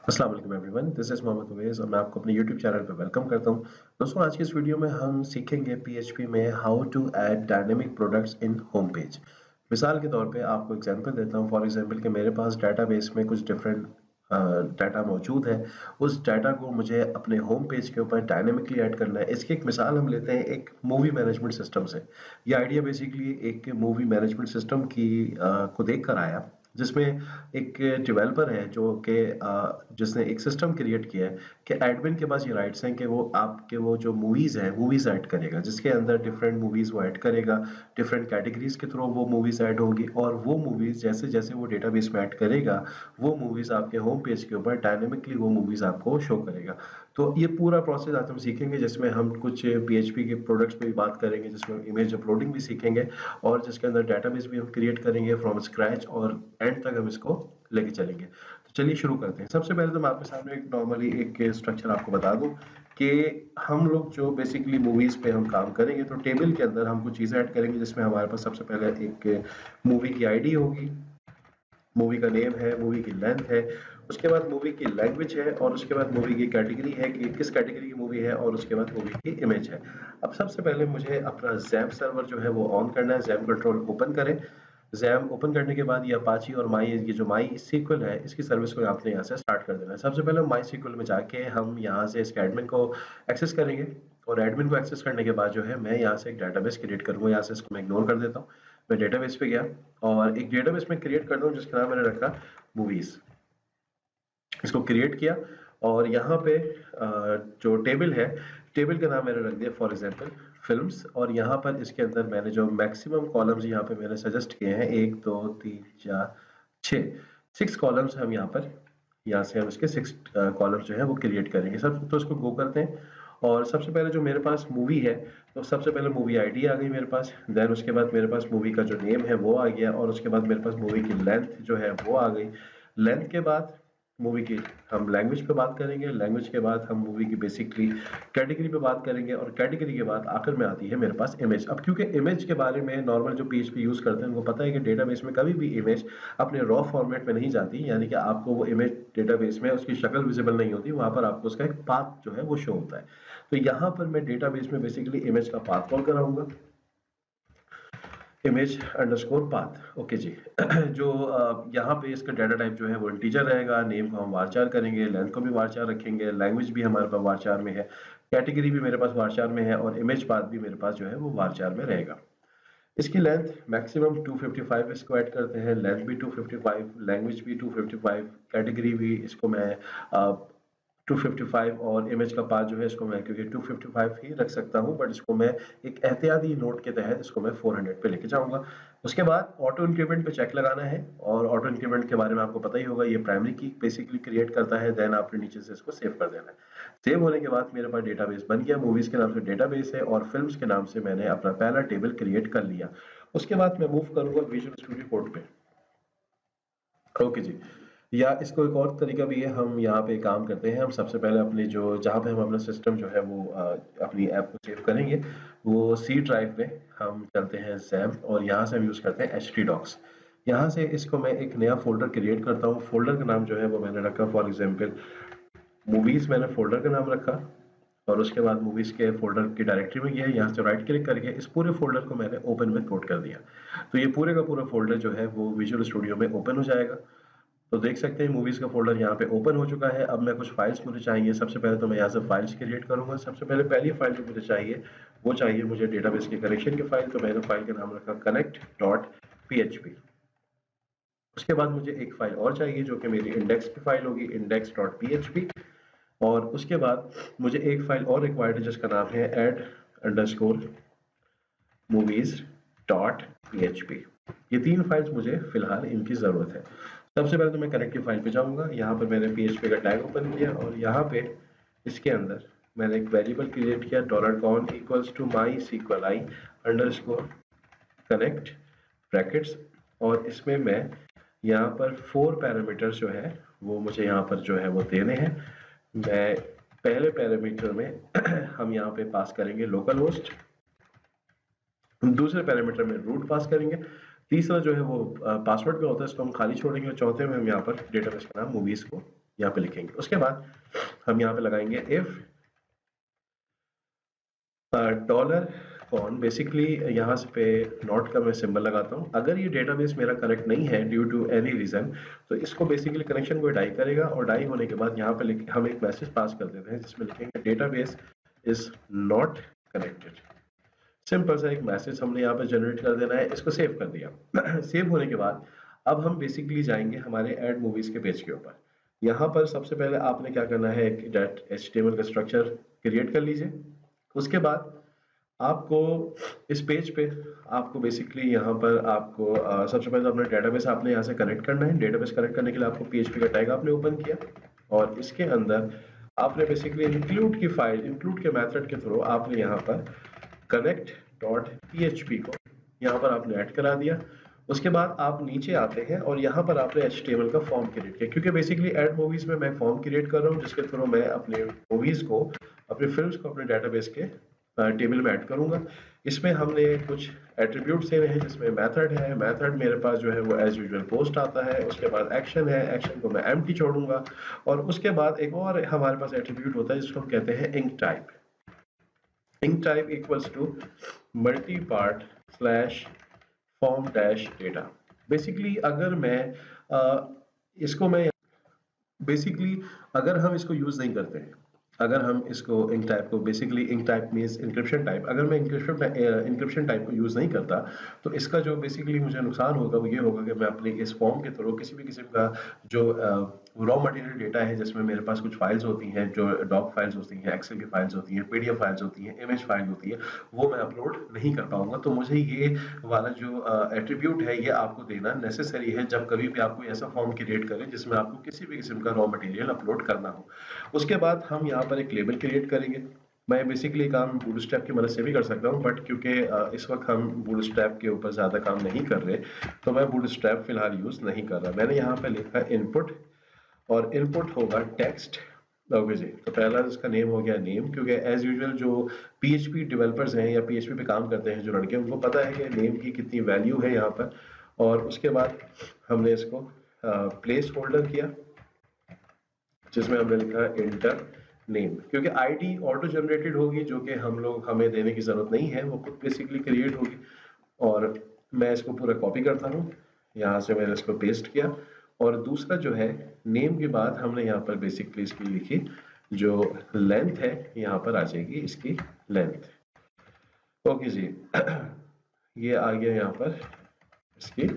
अस्सलाम वालेकुम everyone, this is Mohammad Uwais और मैं आपको अपने यूट्यूब चैनल पे वेलकम करता हूँ। दोस्तों आज की इस वीडियो में हम सीखेंगे पीएचपी में how to add dynamic products in home page. मिसाल के तौर पे आपको एग्जांपल देता हूँ, फॉर एग्जांपल कि मेरे पास डेटाबेस में कुछ डिफरेंट डाटा मौजूद है। उस डाटा को मुझे अपने होम पेज के ऊपर डायनामिकली ऐड करना है। इसकी एक मिसाल हम लेते हैं एक मूवी मैनेजमेंट सिस्टम से। ये आइडिया बेसिकली एक मूवी मैनेजमेंट सिस्टम की को देख कर आया, जिसमें एक डेवलपर है जो कि जिसने एक सिस्टम क्रिएट किया है कि एडमिन के पास ये राइट्स हैं कि वो आपके वो जो मूवीज़ हैं, मूवीज़ ऐड करेगा, जिसके अंदर डिफरेंट मूवीज़ वो ऐड करेगा, डिफरेंट कैटेगरीज़ के थ्रू वो मूवीज़ ऐड होंगी और वो मूवीज़ जैसे-जैसे वो डेटाबेस में ऐड करेगा, वो मूवीज़ आपके होम पेज के ऊपर डायनामिकली वो मूवीज़ आपको शो करेगा। तो ये पूरा प्रोसेस आज हम सीखेंगे, जिसमें हम कुछ पीएचपी के प्रोडक्ट्स पे भी बात करेंगे, जिसमें इमेज अपलोडिंग भी सीखेंगे और जिसके अंदर डेटाबेस भी हम क्रिएट करेंगे फ्रॉम स्क्रैच और एंड तक हम इसको लेके चलेंगे। तो चलिए शुरू करते हैं। सबसे पहले तो मैं आपके सामने एक नॉर्मली एक स्ट्रक्चर आपको बता दूं कि हम लोग जो बेसिकली मूवीज पे हम काम करेंगे, तो टेबल के अंदर हम कुछ चीजें ऐड करेंगे, जिसमें हमारे पास सबसे पहले एक मूवी की आईडी होगी, मूवी का नेम है, मूवी की लेंथ है, उसके बाद मूवी की लैंग्वेज है और उसके बाद मूवी की कैटेगरी है कि किस कैटेगरी की मूवी है और उसके बाद मूवी की इमेज है। अब सबसे पहले मुझे अपना ज़ैम्प सर्वर जो है वो ऑन करना है। ज़ैम्प कंट्रोल ओपन करें। ज़ैम्प ओपन करने के बाद ये अपाची और ये जो माई सीक्वल है, इसकी सर्विस को आपने यहाँ से स्टार्ट कर देना है। सबसे पहले माई सीक्वल में जाके हम यहाँ से इसके एडमिन को एक्सेस करेंगे और एडमिन को एक्सेस करने के बाद जो है मैं यहाँ से एक डेटाबेस क्रिएट करूँगा। यहाँ से इसको मैं इग्नोर कर देता हूँ। मैं डेटाबेस पे गया और एक डेटाबेस में क्रिएट करता हूँ जिसका नाम मैंने रखा मूवीज। इसको क्रिएट किया और यहाँ पे जो टेबल है, टेबल का नाम मैंने रख दिया फॉर एग्जांपल फिल्म्स और यहाँ पर इसके अंदर मैंने जो मैक्सिमम कॉलम्स यहाँ पे मैंने सजेस्ट किए हैं 1 2 3 4 6 6 कॉलम्स हम यहाँ से हम इसके 6 कॉलम्स जो है वो क्रिएट करेंगे। सब तो इसको गो करते हैं और सबसे पहले जो मेरे पास मूवी है, तो सबसे पहले मूवी आईडी आ गई मेरे पास, देन उसके बाद मेरे पास मूवी का जो नेम है वो आ गया और उसके बाद मेरे पास मूवी की लेंथ जो है वो आ गई। लेंथ के बाद मूवी की हम लैंग्वेज पे बात करेंगे, लैंग्वेज के बाद हम मूवी की बेसिकली कैटेगरी पे बात करेंगे और कैटेगरी के बाद आखिर में आती है मेरे पास इमेज। अब क्योंकि इमेज के बारे में नॉर्मल जो पीएचपी यूज़ करते हैं उनको पता है कि डेटाबेस में कभी भी इमेज अपने रॉ फॉर्मेट में नहीं जाती, यानी कि आपको वो इमेज डेटाबेस में उसकी शक्ल विजिबल नहीं होती, वहाँ पर आपको उसका एक पाथ जो है वो शो होता है। तो यहाँ पर मैं डेटाबेस में बेसिकली इमेज का पाथ कॉल कराऊंगा, इमेज अंडरस्कोर पाथ। ओके जी। जो यहाँ पे इसका डाटा टाइप जो है वो इंटीजर रहेगा, नेम को हम वारचार करेंगे, लेंथ को भी वारचार रखेंगे, लैंग्वेज भी हमारे पास वारचार में है, कैटेगरी भी मेरे पास वारचार में है और इमेज पाथ भी मेरे पास जो है वो वारचार में रहेगा। इसकी लेंथ मैक्सिमम 255 इसको ऐड करते हैं, लेंथ भी 255, लैंग्वेज भी 255, कैटेगरी भी इसको मैं 255 और इमेज का पाथ जो है इसको मैं क्योंकि 255 ही रख सकता हूँ, बट इसको मैं एक एहतियाती नोट के तहत इसको मैं 400 पे लेके जाऊंगा। उसके बाद ऑटो इंक्रीमेंट पे चेक लगाना है और ऑटो इंक्रीमेंट के बारे में आपको पता ही होगा, ये प्राइमरी की बेसिकली क्रिएट करता है, देन आपने नीचे से इसको सेव कर देना है। सेव होने के बाद मेरे पास डेटाबेस बन गया, मूवीज के नाम से डेटाबेस है और फिल्म्स के नाम से मैंने अपना पहला टेबल क्रिएट कर लिया। उसके बाद मैं मूव करूंगा विजुअल स्टूडियो कोड पे। ओके जी। या इसको एक और तरीका भी है, हम यहाँ पे काम करते हैं, हम सबसे पहले अपनी जो जहाँ पे हम अपना सिस्टम जो है वो अपनी ऐप को सेव करेंगे, वो सी ड्राइव में हम चलते हैं ज़ैम्प और यहाँ से हम यूज़ करते हैं htdocs। यहाँ से इसको मैं एक नया फ़ोल्डर क्रिएट करता हूँ, फ़ोल्डर का नाम जो है वो मैंने रखा फॉर एग्ज़ाम्पल मूवीज़, मैंने फ़ोल्डर का नाम रखा और उसके बाद मूवीज़ के फ़ोल्डर की डायरेक्टरी में गया, यहाँ से राइट क्लिक करके इस पूरे फ़ोल्डर को मैंने ओपन विद कोड कर दिया। तो ये पूरे का पूरा फ़ोल्डर जो है वो विजुअल स्टूडियो में ओपन हो जाएगा। तो देख सकते हैं मूवीज़ का फ़ोल्डर यहाँ पे ओपन हो चुका है। अब मैं कुछ फाइल्स मुझे चाहिए, सबसे पहले तो मैं यहाँ से फाइल्स क्रिएट करूँगा। सबसे पहले पहली फाइल जो मुझे चाहिए, वो चाहिए मुझे डेटाबेस के कनेक्शन की फाइल, तो मैंने फाइल का नाम रखा connect.php। उसके बाद मुझे एक फाइल और चाहिए जो कि मेरी इंडेक्स की फाइल होगी, index.php। और उसके बाद मुझे एक फाइल और रिक्वायर्ड है जिसका नाम है add_movies.php। ये 3 फाइल्स मुझे फिलहाल इनकी ज़रूरत है। सबसे पहले तो मैं कनेक्ट की फाइल पे जाऊँगा, यहाँ पर मैंने php का टैग ओपन किया और यहाँ पे इसके अंदर मैंने एक वेरिएबल क्रिएट किया $con equals to my_connect brackets और इसमें मैं यहाँ पर 4 पैरामीटर्स जो है वो मुझे यहाँ पर जो है वो देने हैं। मैं पहले पैरामीटर में हम यहाँ पे पास करेंगे लोकल होस्ट, दूसरे पैरामीटर में रूट पास करेंगे, तीसरा जो है वो पासवर्ड पे होता है, इसको हम खाली छोड़ेंगे और चौथे में हम यहाँ पर डेटाबेस का नाम मूवीज को यहाँ पे लिखेंगे। उसके बाद हम यहाँ पे लगाएंगे इफ डॉलर कॉन, बेसिकली यहाँ से पे नॉट का मैं सिंबल लगाता हूँ। अगर ये डेटाबेस मेरा करेक्ट नहीं है ड्यू टू एनी रीजन, तो इसको बेसिकली कनेक्शन को डाई करेगा, और डाई होने के बाद यहाँ पे हम एक मैसेज पास कर देते हैं जिसमें लिखेंगे database is not connected. Simple सा एक मैसेज हमने यहाँ पे जनरेट कर देना है। इसको सेव कर दिया। सेव होने के बाद अब हम बेसिकली जाएंगे हमारे ऐड मूवीज के पेज के ऊपर। यहाँ पर सबसे पहले आपने क्या करना है, एक HTML का स्ट्रक्चर क्रिएट कर लीजिए। उसके बाद आपको इस पेज पे आपको बेसिकली यहाँ पर आपको सबसे पहले अपना डेटाबेस आपने यहाँ से कनेक्ट करना है। डेटाबेस कनेक्ट करने के लिए आपको PHP का टैग आपने ओपन किया, और इसके अंदर आपने बेसिकली इंक्लूड की फाइल, इंक्लूड के मेथड के थ्रू आपने यहाँ पर connect.php को यहाँ पर आपने ऐड करा दिया। उसके बाद आप नीचे आते हैं और यहाँ पर आपने HTML का फॉर्म क्रिएट किया, क्योंकि बेसिकली ऐड मूवीज में मैं फॉर्म क्रिएट कर रहा हूँ जिसके थ्रू मैं अपने मूवीज को, अपने फिल्म्स को अपने डेटाबेस के टेबल में ऐड करूंगा। इसमें हमने कुछ एट्रीब्यूट्स देने हैं, जिसमें मेथड है। मेथड मेरे पास जो है वो एज यूजुअल पोस्ट आता है। उसके बाद एक्शन है, एक्शन को मैं एम्प्टी छोड़ूंगा। और उसके बाद एक और हमारे पास एट्रीब्यूट होता है जिसको हम कहते हैं enctype. Enctype equals to multipart slash form dash data. Basically अगर मैं इसको मैं बेसिकली अगर हम इसको यूज नहीं करते, अगर हम इसको इंक टाइप को, basically enctype means encryption type, अगर मैं इंक्रिप्शन टाइप को यूज नहीं करता, तो इसका जो बेसिकली मुझे नुकसान होगा वो ये होगा कि मैं अपने इस फॉर्म के थ्रू किसी भी किस्म का जो रॉ मटेरियल डेटा है, जिसमें मेरे पास कुछ फाइल्स होती हैं, जो डॉक फाइल्स होती हैं, एक्सेल की फाइल्स होती हैं, PDF फाइल्स होती हैं, इमेज फाइल होती है, वो मैं अपलोड नहीं कर पाऊंगा। तो मुझे ये वाला जो एट्रीब्यूट है ये आपको देना नेसेसरी है जब कभी भी आप कोई ऐसा फॉर्म क्रिएट करें जिसमें आपको किसी भी किस्म का रॉ मटेरियल अपलोड करना हो। उसके बाद हम यहाँ पर एक लेबल क्रिएट करेंगे। मैं बेसिकली काम बूटस्ट्रैप की मदद से भी कर सकता हूँ, बट क्योंकि इस वक्त हम बूटस्ट्रैप के ऊपर ज़्यादा काम नहीं कर रहे, तो मैं बूटस्ट्रैप फिलहाल यूज़ नहीं कर रहा। मैंने यहाँ पे लिखा इनपुट, और इनपुट होगा टेक्स्ट। ओके जी, तो पहला इसका नेम हो गया नेम, क्योंकि एज यूजुअल जो PHP डेवलपर्स हैं या PHP पे काम करते हैं जो लड़के, उनको पता है कि नेम की कितनी वैल्यू है यहाँ पर। और उसके बाद हमने इसको प्लेस होल्डर किया, जिसमें हमने लिखा इंटर नेम, क्योंकि आईडी ऑटो जनरेटेड होगी, जो कि हमें देने की जरूरत नहीं है, वो खुद बेसिकली क्रिएट होगी। और मैं इसको पूरा कॉपी करता हूँ, यहाँ से मैंने इसको पेस्ट किया। और दूसरा जो है नेम के बाद हमने यहाँ पर बेसिकली इसकी लिखी जो लेंथ है, यहाँ पर आ जाएगी इसकी लेंथ। ओके जी, ये आ गया यहाँ पर इसकी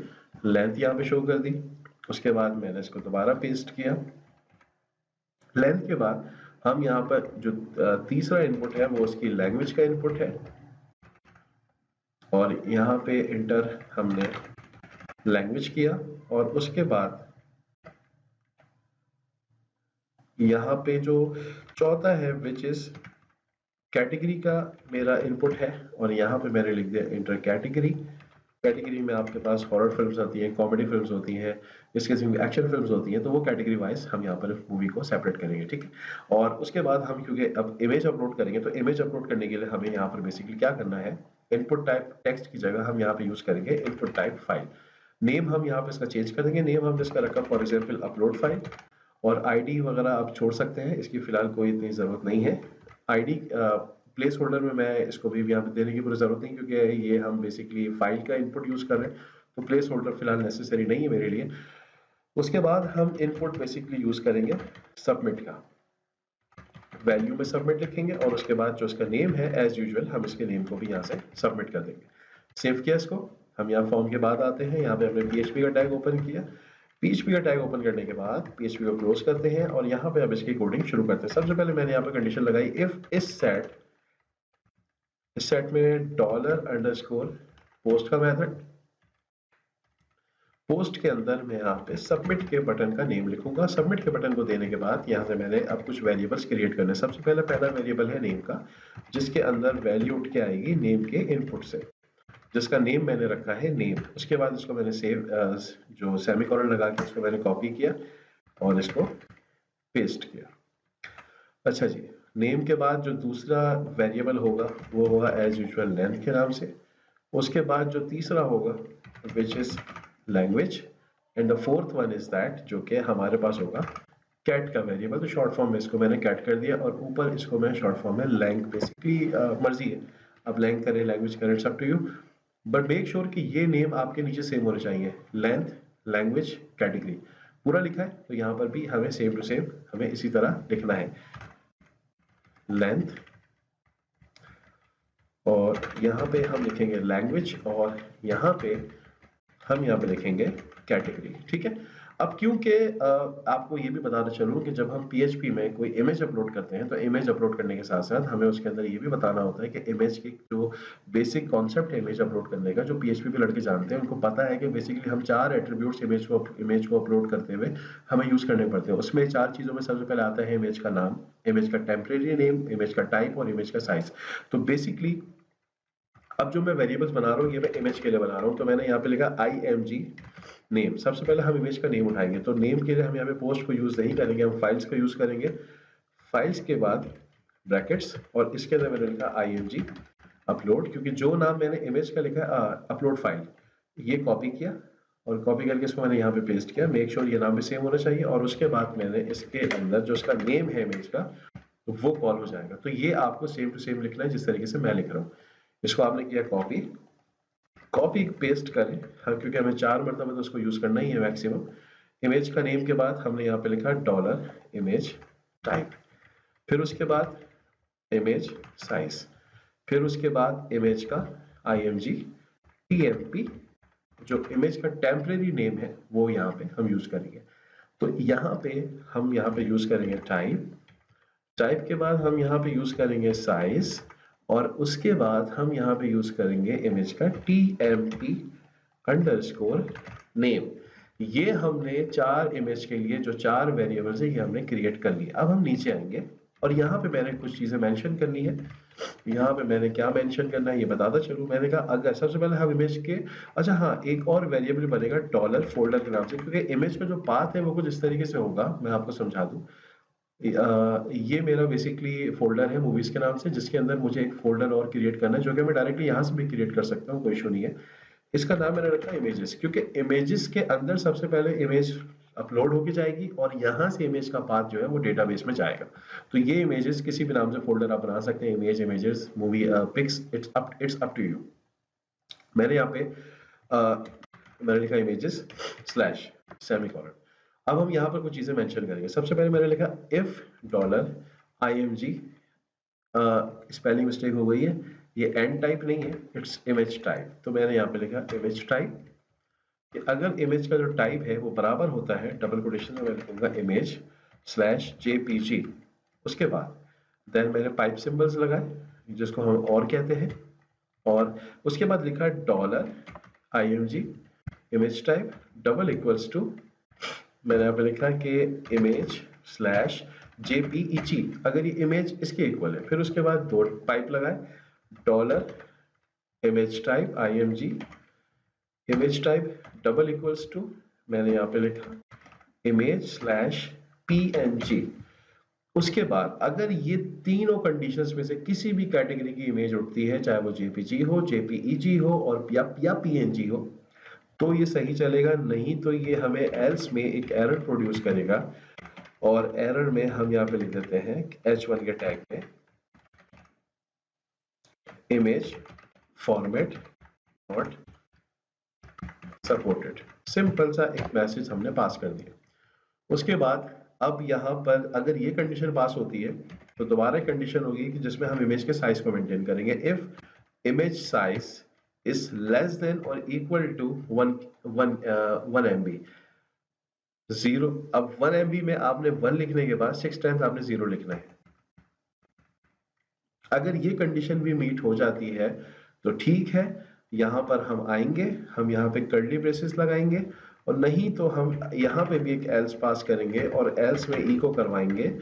लेंथ यहाँ पे शो कर दी। उसके बाद मैंने इसको दोबारा पेस्ट किया। लेंथ के बाद हम यहाँ पर जो तीसरा इनपुट है वो उसकी लैंग्वेज का इनपुट है, और यहाँ पे इंटर हमने लैंग्वेज किया। और उसके बाद यहाँ पे जो चौथा है विच इज कैटेगरी का मेरा इनपुट है, और यहाँ पे मैंने लिख दिया इंटर कैटेगरी। कैटेगरी में आपके पास हॉरर फिल्म्स आती हैं, कॉमेडी फिल्म्स होती हैं, इसके एक्शन फिल्म्स होती हैं, तो वो कैटेगरी वाइज हम यहाँ पर मूवी को सेपरेट करेंगे, ठीक है। और उसके बाद हम क्योंकि अब इमेज अपलोड करेंगे, तो इमेज अपलोड करने के लिए हमें यहाँ पर बेसिकली क्या करना है, इनपुट टाइप टेक्स्ट की जगह हम यहाँ पे यूज करेंगे इनपुट टाइप फाइल। नेम हम यहाँ पे इसका चेंज करेंगे, नेम हमने इसका रखा फॉर एग्जाम्पल अपलोड फाइल। और आईडी वगैरह आप छोड़ सकते हैं, इसकी फिलहाल कोई इतनी जरूरत नहीं है। आईडी प्लेस होल्डर में मैं इसको भी यहाँ पे देने की पूरी जरूरत नहीं, क्योंकि ये हम बेसिकली फाइल का इनपुट यूज कर रहे हैं, तो प्लेस होल्डर फिलहाल नेसेसरी नहीं है मेरे लिए। उसके बाद हम इनपुट बेसिकली यूज करेंगे सबमिट का, वैल्यू में सबमिट लिखेंगे, और उसके बाद जो इसका नेम है एज यूजुअल हम इसके नेम को भी यहाँ से सबमिट कर देंगे। सेव किया इसको। हम यहाँ फॉर्म के बाद आते हैं, यहाँ पे हमने PHP का टैग ओपन किया। PHP का टैग ओपन करने के बाद PHP को क्लोज करते हैं, और यहाँ पे अब इसकी कोडिंग शुरू करते हैं। सबसे पहले मैंने यहाँ पे कंडीशन लगाई इफ इस सेट में $_ पोस्ट का मेथड, पोस्ट के अंदर मैं यहाँ पे सबमिट के बटन का नेम लिखूंगा। सबमिट के बटन को देने के बाद यहाँ से मैंने अब कुछ वेरिएबल्स क्रिएट करने। सबसे पहले पहला वेरिएबल है नेम का, जिसके अंदर वैल्यू उठ के आएगी नेम के इनपुट से, जिसका नेम मैंने रखा है नेम। उसके बाद इसको मैंने सेव जो सेमीकोलन लगा के इसको मैंने कॉपी किया और इसको पेस्ट किया। अच्छा जी, नेम के बाद जो दूसरा वेरिएबल होगा वो होगा एज यूजुअल लेंथ के नाम से। उसके बाद जो तीसरा होगा which is language, and the fourth one is that, जो कि हमारे पास होगा कैट का वेरिएबल, तो शॉर्ट फॉर्म में इसको मैंने कैट कर दिया और ऊपर इसको मैं शॉर्ट फॉर्म में लैंग, बेसिकली मर्जी है अब लैंग करें, लैंग्वेज करें, it's up to you, but make sure कि ये नेम आपके नीचे सेम होने चाहिए, लेंथ, लैंग्वेज, कैटेगरी पूरा लिखा है, तो यहाँ पर भी हमें सेम टू सेम हमें इसी तरह लिखना है, लेंथ, और यहाँ पे हम लिखेंगे लैंग्वेज, और यहाँ पे हम यहाँ पे लिखेंगे कैटेगरी। ठीक है, अब क्योंकि आपको ये भी बताना चलूं कि जब हम PHP में कोई इमेज अपलोड करते हैं तो इमेज अपलोड करने के साथ साथ हमें उसके अंदर ये भी बताना होता है कि इमेज की जो बेसिक कॉन्सेप्ट है इमेज अपलोड करने का, जो PHP पे लड़के जानते हैं उनको पता है कि बेसिकली हम 4 एट्रीब्यूट्स इमेज को अपलोड करते हुए हमें यूज करने पड़ते हैं। उसमें 4 चीजों में सबसे पहले आता है इमेज का नाम, इमेज का टेम्परेरी नेम, इमेज का टाइप और इमेज का साइज। तो बेसिकली अब जो मैं वेरिएबल्स बना रहा हूँ ये मैं इमेज के लिए बना रहा हूँ, तो मैंने यहाँ पे लिखा img नेम। सबसे पहले हम इमेज का नेम उठाएंगे, तो नेम के लिए हम यहाँ पे पोस्ट को यूज नहीं करेंगे, हम फाइल्स को यूज करेंगे। फाइल्स के बाद ब्रैकेट्स और इसके अंदर मैंने लिखा img अपलोड, क्योंकि जो नाम मैंने इमेज का लिखा अपलोड फाइल, ये कॉपी किया और कॉपी करके इसको मैंने यहाँ पे पेस्ट किया। मेक श्योर ये नाम भी सेम होना चाहिए, और उसके बाद मैंने इसके अंदर जो इसका नेम है इमेज का तो वो कॉल हो जाएगा। तो ये आपको सेम टू सेम लिखना है जिस तरीके से मैं लिख रहा हूँ। इसको आपने किया कॉपी, कॉपी पेस्ट करें, हाँ क्योंकि हमें 4 मरतबा तो उसको यूज करना ही है मैक्सिमम। इमेज का नेम के बाद हमने यहाँ पे लिखा डॉलर इमेज टाइप, फिर उसके बाद इमेज साइज, फिर उसके बाद इमेज का img tmp, जो इमेज का टेम्परेरी नेम है वो यहाँ पे हम यूज करेंगे। तो यहाँ पे हम यहाँ पे यूज करेंगे टाइप, टाइप के बाद हम यहाँ पे यूज करेंगे साइज, और उसके बाद हम यहाँ पे यूज करेंगे इमेज का tmp अंडरस्कोर नेम। ये हमने 4 इमेज के लिए जो 4 वेरिएबल्स है ये हमने क्रिएट कर लिए। अब हम नीचे आएंगे और यहाँ पे मैंने कुछ चीजें मेंशन करनी है। यहाँ पे मैंने क्या मेंशन करना है ये बताता चलूं। मैंने कहा अगर सबसे पहले हम इमेज के, अच्छा हाँ, एक और वेरिएबल बनेगा डॉलर फोल्डर के नाम से, क्योंकि इमेज का जो पाथ है वो कुछ इस तरीके से होगा, मैं आपको समझा दूं। ये मेरा बेसिकली फोल्डर है मूवीज के नाम से, जिसके अंदर मुझे एक फोल्डर और क्रिएट करना है, जो कि मैं डायरेक्टली यहाँ से भी क्रिएट कर सकता हूँ, कोई इशू नहीं है। इसका नाम मैंने रखा इमेजेस, क्योंकि इमेजेस के अंदर सबसे पहले इमेज अपलोड होके जाएगी और यहाँ से इमेज का पाथ जो है वो डेटाबेस में जाएगा। तो ये इमेजेस किसी भी नाम से फोल्डर आप बना सकते हैं, image, images, movie, pics, it's up to you. मैंने यहाँ पे मैंने लिखा इमेजेस स्लैश सेमीकोलन। अब हम यहाँ पर कुछ चीजें मेंशन करेंगे। सबसे पहले मैंने लिखा if dollar img, spelling mistake हो गई है, ये एंड टाइप नहीं है, इट्स इमेज टाइप। तो मैंने यहाँ पे लिखा इमेज टाइप कि अगर इमेज का जो टाइप है वो बराबर होता है, डबल कोटेशन में मैं लिखूंगा इमेज स्लैश jpg, उसके बाद देन मैंने पाइप सिंबल्स लगाए जिसको हम और कहते हैं, और उसके बाद लिखा dollar img image type double equals to, मैंने यहाँ पे लिखा कि इमेज स्लैश jpeg, अगर ये इमेज इसके इक्वल है। फिर उसके बाद 2 पाइप लगाए, dollar image type img image type double equals to, मैंने यहाँ पे लिखा इमेज स्लैश png। उसके बाद अगर ये तीनों कंडीशंस में से किसी भी कैटेगरी की इमेज उठती है, चाहे वो jpg हो, jpeg हो और या png हो, तो ये सही चलेगा, नहीं तो ये हमें एल्स में एक एरर प्रोड्यूस करेगा। और एरर में हम यहाँ पे लिख देते हैं h1 के टैग में image format not supported, simple सा एक मैसेज हमने पास कर दिया। उसके बाद अब यहाँ पर अगर ये कंडीशन पास होती है तो दोबारा कंडीशन होगी कि जिसमें हम इमेज के साइज को मेंटेन करेंगे। If image size is less than और इक्वल टू 1 MB, 0, अब 1 MB में आपने 1 लिखने के बाद 6 टाइम्स आपने 0 लिखना है। अगर ये कंडीशन भी मीट हो जाती है तो ठीक है, यहाँ पर हम आएंगे, हम यहाँ पे कर्ली ब्रेसेस लगाएंगे, और नहीं तो हम यहाँ पे भी एक एल्स पास करेंगे और एल्स में इको करवाएंगे,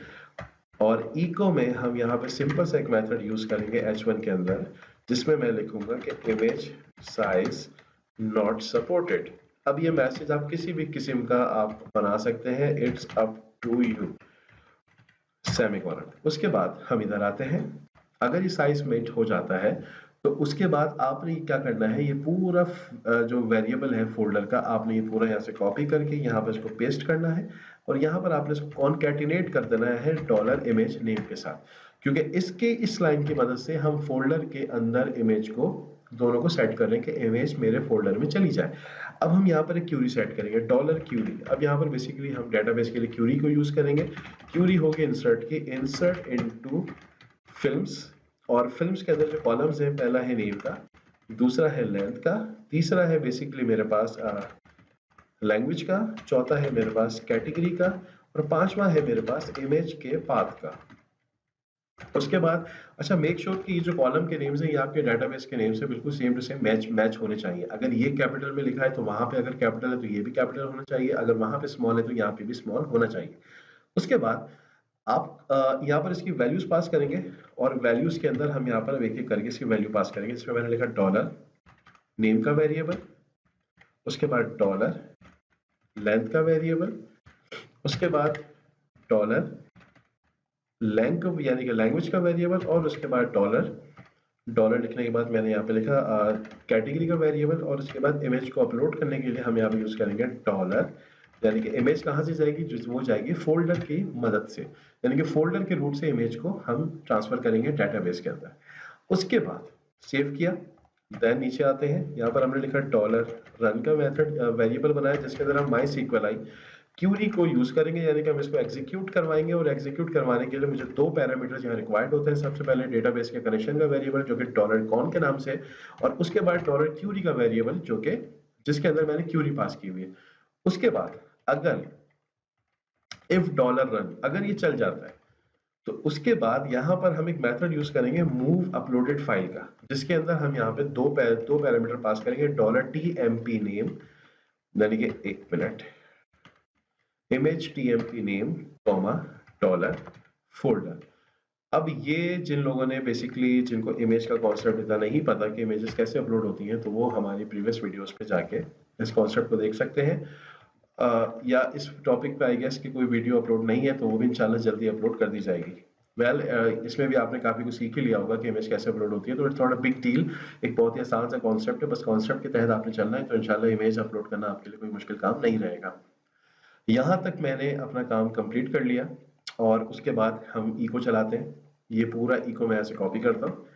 और इको में हम यहाँ पे सिंपल सा एक मेथड यूज करेंगे h1 के अंदर, जिसमें मैं लिखूंगा कि इमेज साइज नॉट सपोर्टेड। अब ये मैसेज आप किसी भी किस्म का आप बना सकते हैं, it's up to you, semicolon. उसके बाद हम इधर आते हैं, अगर ये साइज मेट हो जाता है तो उसके बाद आपने क्या करना है, ये पूरा जो वेरिएबल है फोल्डर का, आपने ये पूरा यहाँ से कॉपी करके यहाँ पे इसको पेस्ट करना है। और यहाँ पर आपने इसको कॉन्कैटिनेट कर देना है डॉलर इमेज नेम के साथ, क्योंकि इसके इस लाइन की मदद से हम फोल्डर के अंदर इमेज को दोनों को सेट कर रहे हैं कि इमेज मेरे फोल्डर में चली जाए। अब हम यहाँ पर एक क्यूरी सेट करेंगे, डॉलर क्यूरी। अब यहाँ पर बेसिकली हम डेटाबेस के लिए क्यूरी को यूज करेंगे। क्यूरी होगी इंसर्ट की, इंसर्ट इनटू फिल्म्स, और फिल्म्स के अंदर जो कॉलम्स हैं, पहला है नेम का, दूसरा है लेंथ का, तीसरा है बेसिकली मेरे पास लैंग्वेज का, चौथा है मेरे पास कैटेगरी का, और पांचवा है मेरे पास इमेज के पाथ का। उसके बाद अच्छा मेक श्योर कि ये जो कॉलम के नेम्स हैं ये आपके डेटाबेस के नेम से बिल्कुल सेम टू सेम मैच होने चाहिए। अगर ये कैपिटल में लिखा है तो वहां पे अगर कैपिटल है तो ये भी कैपिटल होना चाहिए, अगर वहां पे स्मॉल है तो यहाँ पे भी स्मॉल होना चाहिए। उसके बाद आप यहाँ पर इसकी वैल्यूज पास करेंगे, और वैल्यूज के अंदर हम यहाँ पर एक एक करके इसकी वैल्यू पास करेंगे। इसमें मैंने लिखा डॉलर नेम का वेरिएबल, उसके बाद डॉलर लेंथ का वेरिएबल, उसके बाद डॉलर लैंग यानी कि लैंग्वेज का वेरिएबल, और उसके बाद डॉलर लिखने के बाद मैंने यहाँ पे लिखा कैटेगरी का वेरिएबल, और उसके बाद इमेज को अपलोड करने के लिए हम यहाँ पे यूज करेंगे डॉलर, यानी कि इमेज कहाँ से जाएगी, जो वो जाएगी फोल्डर की मदद से, यानी कि फोल्डर के रूट से इमेज को हम ट्रांसफर करेंगे डेटाबेस के अंदर। उसके बाद सेव किया, देन नीचे आते हैं, यहाँ पर हमने लिखा डॉलर रन का मेथड वेरिएबल बनाया जिसके अंदर हम माई सीक्वल क्यूरी को यूज करेंगे, यानी कि हम इसको एग्जीक्यूट करवाएंगे, और एग्जीक्यूट करवाने के लिए मुझे दो पैरामीटर्स यहाँ रिक्वायर्ड होते हैं। सबसे पहले डेटाबेस के कनेक्शन का वेरिएबल जो कि डॉलर कॉन के नाम से, और उसके बाद डॉलर क्यूरी का वेरिएबल जो कि जिसके अंदर मैंने क्यूरी पास की हुई है। उसके बाद अगर इफ डॉलर रन अगर ये चल जाता है तो उसके बाद यहाँ पर हम एक मेथड यूज करेंगे मूव अपलोडेड फाइल का, जिसके अंदर हम यहाँ पे दो पैरामीटर पास करेंगे, डॉलर टीएमपी नेम, यानी कि एक minute, image TMP name comma dollar folder. अब ये जिन लोगों ने बेसिकली जिनको इमेज का कॉन्सेप्ट इतना नहीं पता कि इमेजेस कैसे अपलोड होती हैं, तो वो हमारी प्रीवियस वीडियोस पे जाके इस कॉन्सेप्ट को देख सकते हैं। या इस टॉपिक पे आई गेस कि कोई वीडियो अपलोड नहीं है तो वो भी इंशाल्लाह जल्दी अपलोड कर दी जाएगी। वेल इसमें भी आपने काफी कुछ सीख ही लिया होगा कि इमेज कैसे अपलोड होती है, तो it's not a big deal, एक बहुत ही आसान सा कॉन्सेप्ट है, बस कॉन्सेप्ट के तहत आपने चलना है, तो इंशाल्लाह इमेज अपलोड करना आपके लिए कोई मुश्किल काम नहीं रहेगा। यहाँ तक मैंने अपना काम कंप्लीट कर लिया, और उसके बाद हम इको चलाते हैं। ये पूरा इको मैं ऐसे कॉपी करता हूँ,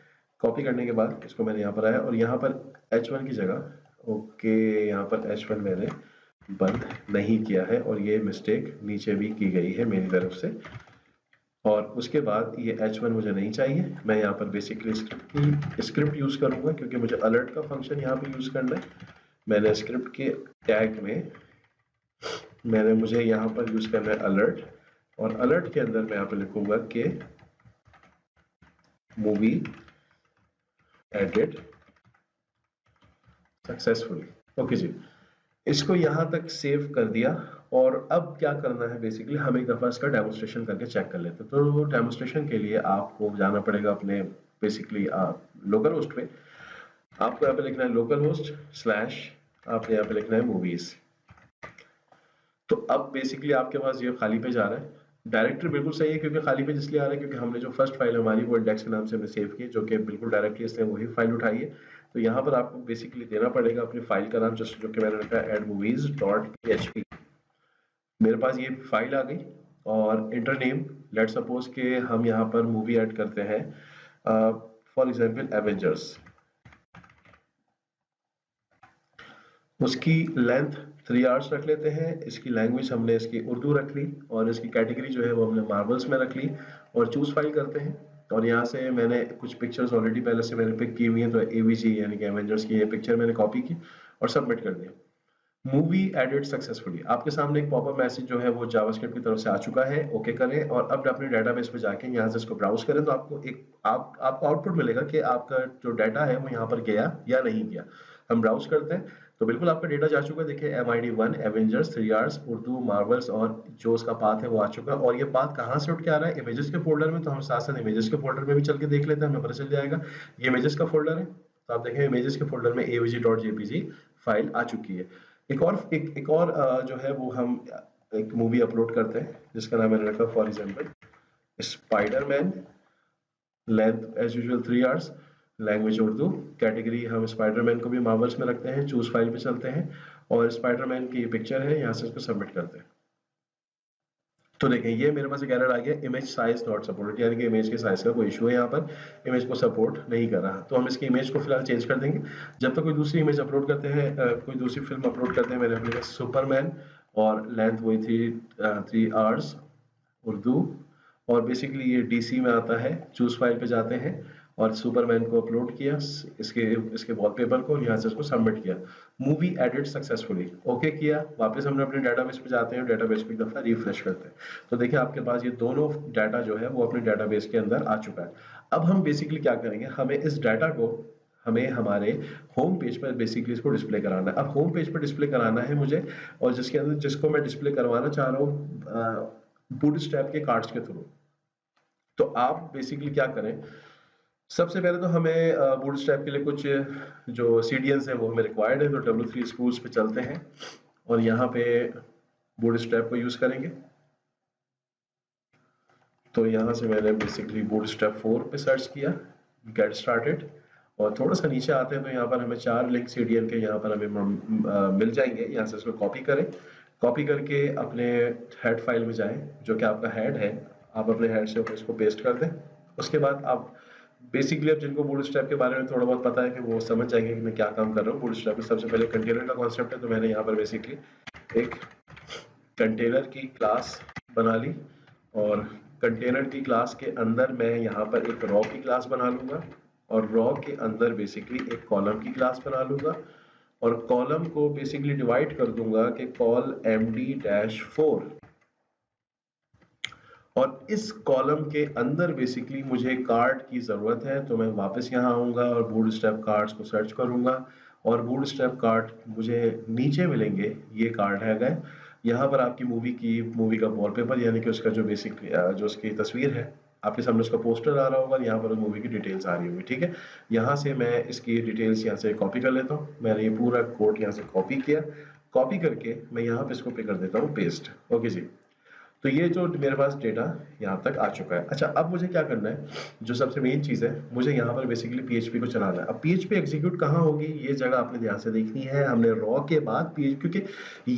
कॉपी करने के बाद इसको मैंने यहाँ पर आया, और यहाँ पर H1 की जगह ओके यहाँ पर H1 मैंने बंद नहीं किया है, और ये मिस्टेक नीचे भी की गई है मेरी तरफ से। और उसके बाद ये H1 मुझे नहीं चाहिए, मैं यहाँ पर बेसिकली स्क्रिप्ट यूज करूंगा, क्योंकि मुझे अलर्ट का फंक्शन यहाँ पे यूज करना है। मैंने स्क्रिप्ट के टैग में मुझे यहाँ पर यूज करना है अलर्ट, और अलर्ट के अंदर मैं यहाँ पे लिखूंगा कि मूवी एडिट सक्सेसफुली। ओके जी, इसको यहाँ तक सेव कर दिया, और अब क्या करना है बेसिकली हम एक दफा इसका डेमोन्स्ट्रेशन करके चेक कर लेते हैं। तो डेमोन्स्ट्रेशन के लिए आपको जाना पड़ेगा अपने बेसिकली लोकल होस्ट पे। आपको यहाँ पे लिखना है लोकल होस्ट स्लैश, आपने यहाँ पे लिखना है मूवीज। तो अब बेसिकली आपके पास ये खाली पेज आ रहा है, डायरेक्टरी बिल्कुल सही है, क्योंकि खाली पेज इसलिए आ रहा है क्योंकि हमने जो फर्स्ट फाइल हमारी वो इंडेक्स के नाम से हमने सेव की, जो कि बिल्कुल डायरेक्टली इसने वही फाइल उठाई है। तो यहाँ पर आपको बेसिकली देना पड़ेगा अपनी फाइल का नाम, जो कि मैंने रखा है addmovies.php। मेरे पास ये फाइल आ गई, और इंटर नेम लेट सपोज के हम यहाँ पर मूवी ऐड करते हैं, फॉर एग्जाम्पल एवेंजर्स। उसकी लेंथ 3 आवर्स रख लेते हैं, इसकी लैंग्वेज हमने इसकी उर्दू रख ली, और इसकी कैटेगरी जो है वो हमने मार्वल्स में रख ली, और चूज फाइल करते हैं। और यहाँ से मैंने कुछ पिक्चर्स ऑलरेडी पहले से मैंने पिक की हुई हैं, तो एवीजी यानी कि एवेंजर्स की ये पिक्चर मैंने कॉपी की और सबमिट कर दिया। मूवी एडिट सक्सेसफुली, आपके सामने एक पॉपअप मैसेज जो है वो जावास्क्रिप्ट की तरफ से आ चुका है, ओके करें, और अब अपने डेटाबेस पे जाके यहाँ से इसको ब्राउज करें, तो आपको आउटपुट मिलेगा कि आपका जो डाटा है वो यहाँ पर गया या नहीं गया। हम ब्राउज करते हैं तो बिल्कुल आपका डेटा जा चुका है, देखिए MID1 Avengers 3 hours Urdu Marvels, और जो उसका पाथ है वो आ चुका है। और ये पाथ कहाँ से उठ के आ रहा है, इमेजेस के फोल्डर में, तो हम साथ साथ इमेजेस के फोल्डर में भी चल के देख लेते हैं, हमें पता चल जाएगा ये इमेजेस का फोल्डर है। तो आप देखें इमेजेस के फोल्डर में avg.jpg फाइल आ चुकी है। एक और जो है वो हम एक मूवी अपलोड करते हैं जिसका नाम मैंने रखा for example Spiderman, length as usual 3 hours, language Urdu, category हम स्पाइडरमैन को भी मार्वल्स में रखते हैं, चूज फाइल पे चलते हैं, और स्पाइडरमैन की ये पिक्चर है, यहाँ से इसको सबमिट करते हैं। तो देखें ये मेरे पास एक एरर आ गया, इमेज साइज नॉट सपोर्टेड, यानी कि इमेज के साइज का कोई इशू है, यहाँ पर इमेज को सपोर्ट नहीं कर रहा। तो हम इसकी इमेज को फिलहाल चेंज कर देंगे। जब तक कोई दूसरी इमेज अपलोड करते हैं, कोई दूसरी फिल्म अपलोड करते हैं, मैंने अपने पास सुपरमैन और लेंथ वही थी 3 आवर्स उर्दू, और बेसिकली ये डीसी में आता है। चूज फाइल पे जाते हैं और सुपरमैन को अपलोड किया, इसके इसके वॉलपेपर को, और यहाँ से इसको सबमिट किया। मूवी एडिट सक्सेसफुली, ओके किया। वापस हमने अपने डेटाबेस पे जाते हैं, डेटाबेस को एक दफा रिफ्रेश करते हैं। तो देखिए आपके पास ये दोनों डाटा जो है वो अपने डेटाबेस के अंदर आ चुका है। अब हम बेसिकली क्या करेंगे, हमें इस डाटा को हमें हमारे होम पेज पर बेसिकली इसको डिस्प्ले कराना है। अब होम पेज पर डिस्प्ले कराना है मुझे, और जिसके अंदर जिसको मैं डिस्प्ले करवाना चाह रहा हूँ बूटस्ट्रैप के कार्ड्स के थ्रू। तो आप बेसिकली क्या करें, सबसे पहले तो हमें बूटस्ट्रैप के लिए कुछ जो सीडीएंस है वो हमें रिक्वायर्ड है। तो W3 Schools पे चलते हैं और यहाँ पे बूटस्ट्रैप को यूज करेंगे। तो यहाँ से मैंने बेसिकली बूटस्ट्रैप 4 पे सर्च किया, गेट स्टार्टेड, और थोड़ा सा नीचे आते हैं तो यहाँ पर हमें 4 लिंक सीडीएन के यहाँ पर हमें मिल जाएंगे। यहाँ से इसको कॉपी करें, कॉपी करके अपने हेड फाइल में जाएं, जो कि आपका हेड है, आप अपने हेड से इसको पेस्ट कर दें। उसके बाद आप बेसिकली, अब जिनको बूटस्ट्रैप के बारे में थोड़ा बहुत पता है कि वो समझ जाएंगे कि मैं क्या काम कर रहा हूँ। बूटस्ट्रैप में सबसे पहले कंटेनर का कॉन्सेप्ट है, तो मैंने यहाँ पर बेसिकली एक कंटेनर की क्लास बना ली, और कंटेनर की क्लास के अंदर मैं यहाँ पर एक रॉ की क्लास बना लूंगा, और रॉ के अंदर बेसिकली एक कॉलम की क्लास बना लूंगा, और कॉलम को बेसिकली डिवाइड कर दूंगा कि कॉल md-4, और इस कॉलम के अंदर बेसिकली मुझे कार्ड की जरूरत है। तो मैं वापस यहाँ आऊंगा और बूटस्ट्रैप कार्ड्स को सर्च करूंगा, और बूटस्ट्रैप कार्ड मुझे नीचे मिलेंगे। ये कार्ड है गए, यहाँ पर आपकी मूवी का वॉलपेपर, यानी कि उसका जो बेसिक जो उसकी तस्वीर है, आपके सामने उसका पोस्टर आ रहा होगा, यहाँ पर उस मूवी की डिटेल्स आ रही होगी। ठीक है, यहाँ से मैं इसकी डिटेल्स यहाँ से कॉपी कर लेता हूँ। मैंने ये पूरा कोड यहाँ से कॉपी किया, कॉपी करके मैं यहाँ पे इसको पे कर देता हूँ पेस्ट। ओके जी, तो ये जो मेरे पास डेटा यहाँ तक आ चुका है। अच्छा, अब मुझे क्या करना है, जो सबसे मेन चीज़ है, मुझे यहाँ पर बेसिकली PHP को चलाना है। अब PHP एग्जीक्यूट कहाँ होगी, ये जगह आपने ध्यान से देखनी है। हमने रॉ के बाद PHP, क्योंकि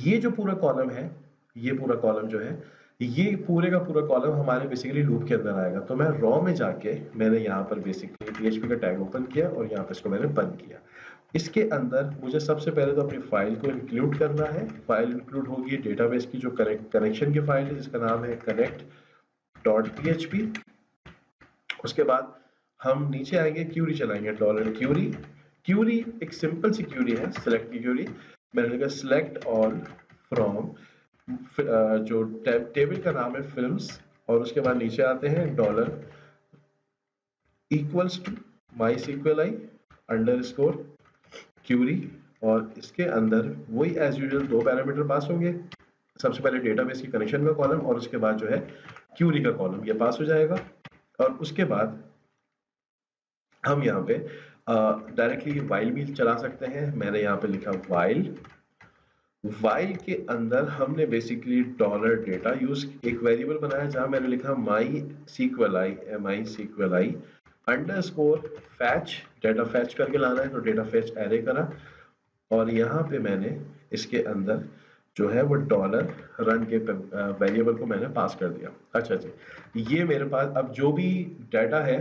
ये जो पूरा कॉलम है, ये पूरा कॉलम जो है, ये पूरे का पूरा कॉलम हमारे बेसिकली लूप के अंदर आएगा। तो मैं रॉ में जाके मैंने यहाँ पर बेसिकली PHP का टैग ओपन किया, और यहाँ पर इसको मैंने बंद किया। इसके अंदर मुझे सबसे पहले तो अपनी फाइल को इंक्लूड करना है। फाइल इंक्लूड होगी डेटाबेस की जो कनेक्शन की फाइल है, जिसका नाम है connect.php। उसके बाद हम नीचे आएंगे, क्यूरी चलाएंगे, $क्यूरी। क्यूरी एक सिंपल सी क्यूरी है, सिलेक्ट की क्यूरी। मैंने लिखा सिलेक्ट ऑल फ्रॉम, जो टेबल का नाम है फिल्म्स, और उसके बाद नीचे आते हैं dollar equals to MySQLi underscore query, और इसके अंदर वही एज यूजुअल 2 पैरामीटर पास होंगे। सबसे पहले डेटाबेस की कनेक्शन का कॉलम, और उसके बाद जो है क्यूरी का कॉलम, ये पास हो जाएगा। और उसके बाद हम यहाँ पे डायरेक्टली वाइल भी चला सकते हैं। मैंने यहाँ पे लिखा वाइल, वाइल के अंदर हमने बेसिकली डॉलर डेटा यूज, एक वेरिएबल बनाया जहां मैंने लिखा MySQLi underscore fetch, data fetch करके लाना है, तो डेटा फैच एरे करा, और यहाँ पे मैंने इसके अंदर जो है वो डॉलर रन के वेरिएबल को मैंने पास कर दिया। अच्छा जी, ये मेरे पास अब जो भी डाटा है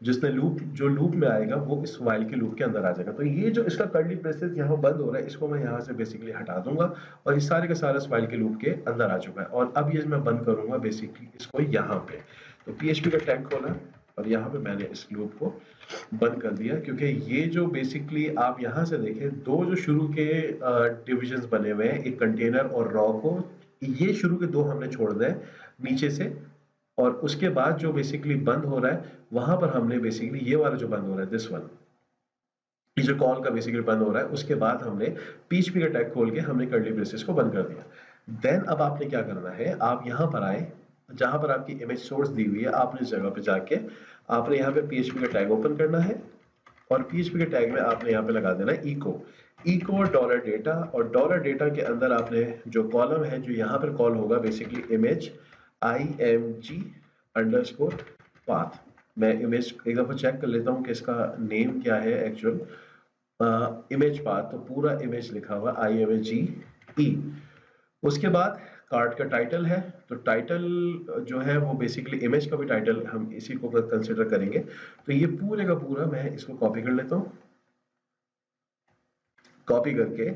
जिसने जो लूप में आएगा वो इस वाइल के लूप के अंदर आ जाएगा। तो ये जो इसका कर्ली ब्रेसेस यहाँ बंद हो रहा है, इसको मैं यहाँ से बेसिकली हटा दूंगा, और ये सारे का सारा इस वाइल के लूप के अंदर आ चुका है। और अब ये मैं बंद करूंगा बेसिकली इसको यहाँ पे। तो PHP का टैग खोला, और यहाँ पे मैंने इस लूप को बंद कर दिया, क्योंकि ये जो बेसिकली आप यहाँ से देखें, दो जो शुरू के डिविजन्स बने हुए हैं, एक कंटेनर और रॉ को, ये शुरू के दो हमने छोड़ दिए नीचे से, और उसके बाद जो बेसिकली बंद हो रहा है वहां पर हमने बेसिकली ये वाला जो बंद हो रहा है, दिस वन, ये जो कॉल का बेसिकली बंद हो रहा है, उसके बाद हमने PHP का टैग खोल के हमने कर्ली ब्रेसेस को बंद कर दिया। देन अब आपने क्या करना है, आप यहाँ पर आए, जहां पर आपकी इमेज सोर्स दी हुई है, आपने इस जगह पे जाके आपने यहाँ पे PHP का टैग ओपन करना है, और PHP के टैग में आपने यहाँ पे लगा देना है इको डॉलर डेटा, और डॉलर डेटा के अंदर आपने जो कॉलम है जो यहाँ पर कॉल होगा basically image img underscore path. मैं इमेज एक दफा चेक कर लेता हूँ कि इसका नेम क्या है एक्चुअल, इमेज पाथ, तो पूरा इमेज लिखा हुआ img। उसके बाद कार्ड का टाइटल है, तो टाइटल जो है वो बेसिकली इमेज का भी टाइटल हम इसी को कंसिडर करेंगे। तो ये पूरे का पूरा मैं इसको कॉपी कर लेता हूँ। कॉपी करके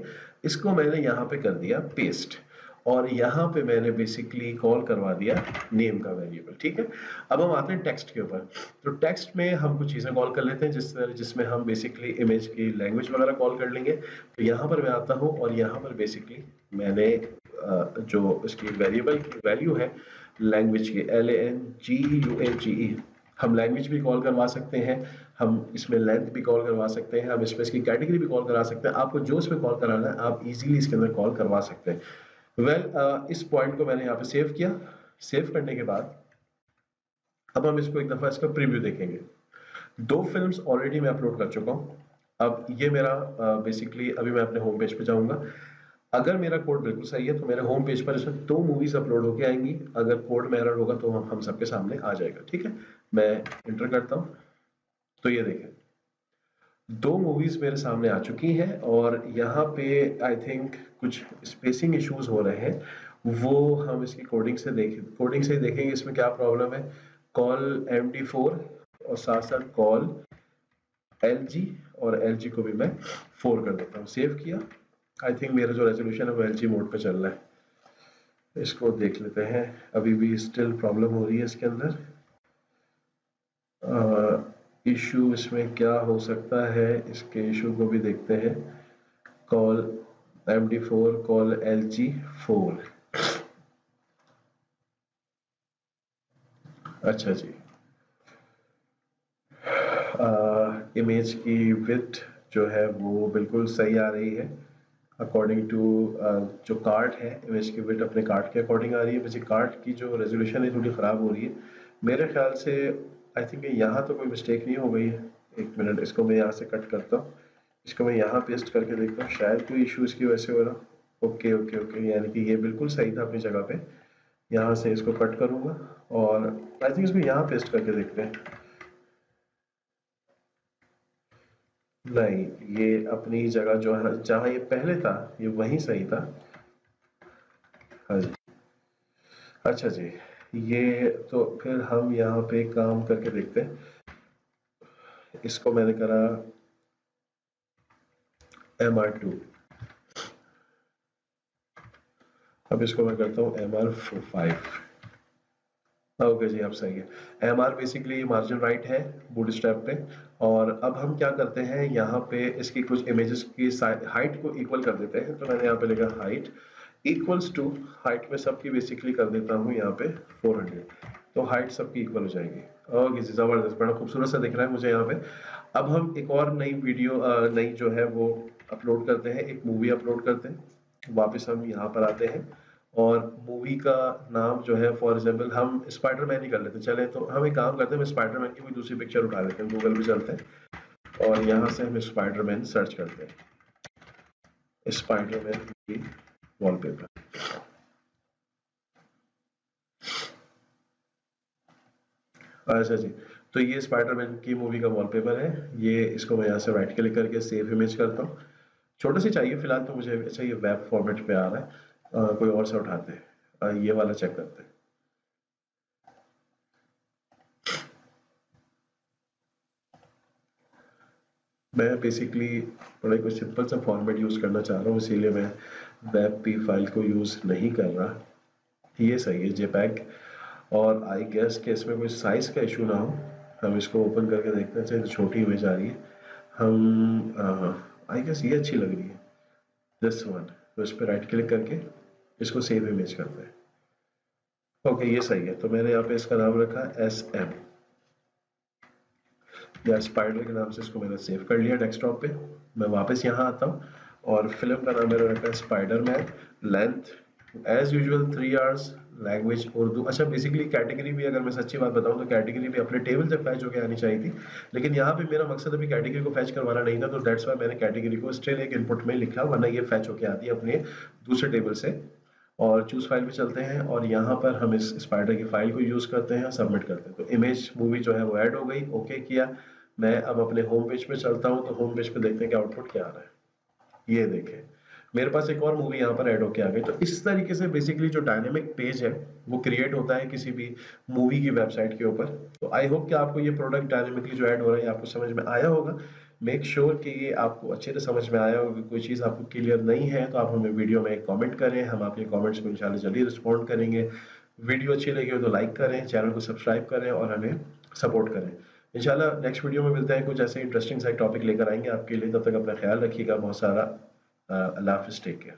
इसको मैंने यहाँ पे कर दिया पेस्ट, और यहाँ पे मैंने बेसिकली कॉल करवा दिया नेम का वेरिएबल। ठीक है, अब हम आते हैं टेक्स्ट के ऊपर। तो टेक्स्ट में हम कुछ चीजें कॉल कर लेते हैं जिसमें हम बेसिकली इमेज की लैंग्वेज वगैरह कॉल कर लेंगे। तो यहाँ पर मैं आता हूँ और यहाँ पर बेसिकली मैंने जो इसकी वेरिएबल की वैल्यू है लैंग्वेज की LANGUAGE, हम लैंग्वेज भी कॉल करवा सकते हैं, हम इसमें लेंथ भी कॉल करवा सकते हैं, हम इसमें इसकी कैटेगरी भी कॉल करा सकते हैं। आपको जो इसमें कॉल कराना है आप इजीली इसके अंदर कॉल करवा सकते हैं। इस पॉइंट को मैंने यहाँ पे सेव किया। सेव करने के बाद अब हम इसको एक दफा इसका प्रीव्यू देखेंगे। 2 फिल्म्स ऑलरेडी मैं अपलोड कर चुका हूँ। अब ये मेरा बेसिकली अभी मैं अपने होम पेज पे जाऊंगा। अगर मेरा कोड बिल्कुल सही है तो मेरे होम पेज पर इसमें 2 मूवीज अपलोड होके आएंगी। अगर कोड में एरर होगा तो हम सबके सामने आ जाएगा। ठीक है, मैं इंटर करता हूँ। तो ये देखें 2 मूवीज मेरे सामने आ चुकी हैं, और यहाँ पे आई थिंक कुछ स्पेसिंग इश्यूज हो रहे हैं, वो हम इसकी कोडिंग से ही देखेंगे इसमें क्या प्रॉब्लम है। कॉल MD4 और साथ साथ कॉल LG, और LG को भी मैं 4 कर देता हूँ। सेव किया। आई थिंक मेरा जो रेजोल्यूशन है वो LG मोड पे चल रहा है। इसको देख लेते हैं, अभी भी स्टिल प्रॉब्लम हो रही है इसके अंदर। इशू इसमें क्या हो सकता है, इसके इशू को भी देखते हैं। Call MD4 call LG4। अच्छा जी, इमेज की विड्थ जो है वो बिल्कुल सही आ रही है अकॉर्डिंग टू जो कार्ट है। इमेज की विड्थ अपने कार्ट के अकॉर्डिंग आ रही है। मुझे कार्ट की जो रेजोल्यूशन है थोड़ी ख़राब हो रही है मेरे ख्याल से। आई थिंक यहाँ तो कोई मिस्टेक नहीं हो गई है। एक मिनट, इसको मैं यहाँ से कट करता हूँ, इसको मैं यहाँ पेस्ट करके देखता हूँ, शायद कोई इशू इसकी वजह से हो रहा। ओके ओके ओके, यानी कि ये बिल्कुल सही था अपनी जगह पे। यहाँ से इसको कट करूंगा और आई थिंक इसको यहाँ पेस्ट करके देखते हैं। नहीं, ये अपनी जगह जो है जहाँ ये पहले था ये वहीं सही था। हाँ जी, अच्छा जी। ये तो फिर हम यहाँ पे काम करके देखते हैं। इसको मैंने करा MR2, अब इसको मैं करता हूँ MR5। ओके जी, अब सही है। MR बेसिकली मार्जिन राइट है बूटस्ट्रैप पे। और अब हम क्या करते हैं, यहाँ पे इसकी कुछ इमेजेस की हाइट को इक्वल कर देते हैं। तो मैंने यहाँ पे लिखा हाइट इक्वल्स टू, हाइट में सबकी बेसिकली कर देता हूँ यहाँ पे 400, तो हाइट सबकी इक्वल हो जाएगी। ओके जी, जबरदस्त, बड़ा खूबसूरत सा दिख रहा है मुझे यहाँ पे। अब हम एक और नई वीडियो नई जो है वो अपलोड करते हैं, एक मूवी अपलोड करते हैं। वापस हम यहाँ पर आते हैं और मूवी का नाम जो है फॉर एग्जाम्पल हम स्पाइडरमैन ही कर लेते हैं। चले तो हम एक काम करते हैं, हम स्पाइडरमैन की कोई दूसरी पिक्चर उठा लेते हैं, गूगल पे चलते हैं और यहाँ से हम स्पाइडरमैन सर्च करते हैं। स्पाइडरमैन की वॉलपेपर। अच्छा जी, तो ये स्पाइडरमैन की मूवी का वॉलपेपर है। ये इसको मैं यहाँ से राइट क्लिक करके सेव इमेज करता हूँ। छोटे से चाहिए फिलहाल तो मुझे। अच्छा, ये वेब फॉर्मेट पे आ रहा है। कोई और सा उठाते हैं। ये वाला चेक करते हैं। मैं बेसिकली बड़ा कोई सिंपल सा फॉर्मेट यूज करना चाह रहा हूँ, इसीलिए मैं वेब पी फाइल को यूज नहीं कर रहा। ये सही है जेपैग। और आई गेस कि इसमें कोई साइज का इशू ना हो। हम इसको ओपन करके देखते हैं। अच्छा, छोटी इमेज आ रही है। हम आई गेस ये अच्छी लग रही है, दिस वन। तो इस पर राइट क्लिक करके इसको सेव इमेज करते हैं। ओके, ये सही है। तो मैंने यहाँ पे इसका नाम रखा SM, या स्पाइडर के नाम से इसको मैंने सेव कर लिया डेस्कटॉप पे। मैं वापस यहाँ आता हूँ और फिल्म का नाम मैंने रखा है Spiderman. Length as usual 3 hours. Language Urdu. अच्छा, बेसिकली कैटेगरी भी अगर मैं सच्ची बात बताऊं तो कैटेगरी भी अपने टेबल से फैच होकर आनी चाहिए थी, लेकिन यहाँ पे मेरा मकसद अभी कैटेगरी को फैच करवाना नहीं था, तो डेट्स वाई मैंने कैटेगरी को स्टिल एक इनपुट में लिखा, वरना ये फैच होकर आती है अपने दूसरे टेबल से। और चूज फाइल पे चलते हैं और यहाँ पर हम इस स्पाइडर की फाइल को यूज करते हैं, सबमिट करते हैं। तो इमेज मूवी जो है वो ऐड हो गई। ओके किया। मैं अब अपने होम पेज पे चलता हूँ, तो होम पेज पे देखते हैं कि आउटपुट क्या आ रहा है। ये देखें, मेरे पास एक और मूवी यहाँ पर ऐड होके आ गई। तो इस तरीके से बेसिकली जो डायनेमिक पेज है वो क्रिएट होता है किसी भी मूवी की वेबसाइट के ऊपर। तो आई होप कि आपको ये प्रोडक्ट डायनेमिकली जो ऐड हो रहा है आपको समझ में आया होगा। मेक श्योर कि ये आपको अच्छे से समझ में आया होगा। कोई चीज़ आपको क्लियर नहीं है तो आप हमें वीडियो में कमेंट करें, हम आपके कमेंट्स को इंशाल्लाह जल्दी रिस्पॉन्ड करेंगे। वीडियो अच्छी लगी हो तो लाइक करें, चैनल को सब्सक्राइब करें और हमें सपोर्ट करें। इंशाल्लाह नेक्स्ट वीडियो में मिलते हैं, कुछ ऐसे इंटरेस्टिंग सा टॉपिक लेकर आएंगे आपके लिए। तब तक अपना ख्याल रखिएगा बहुत सारा। अल्लाह हाफिज़, टेक केयर।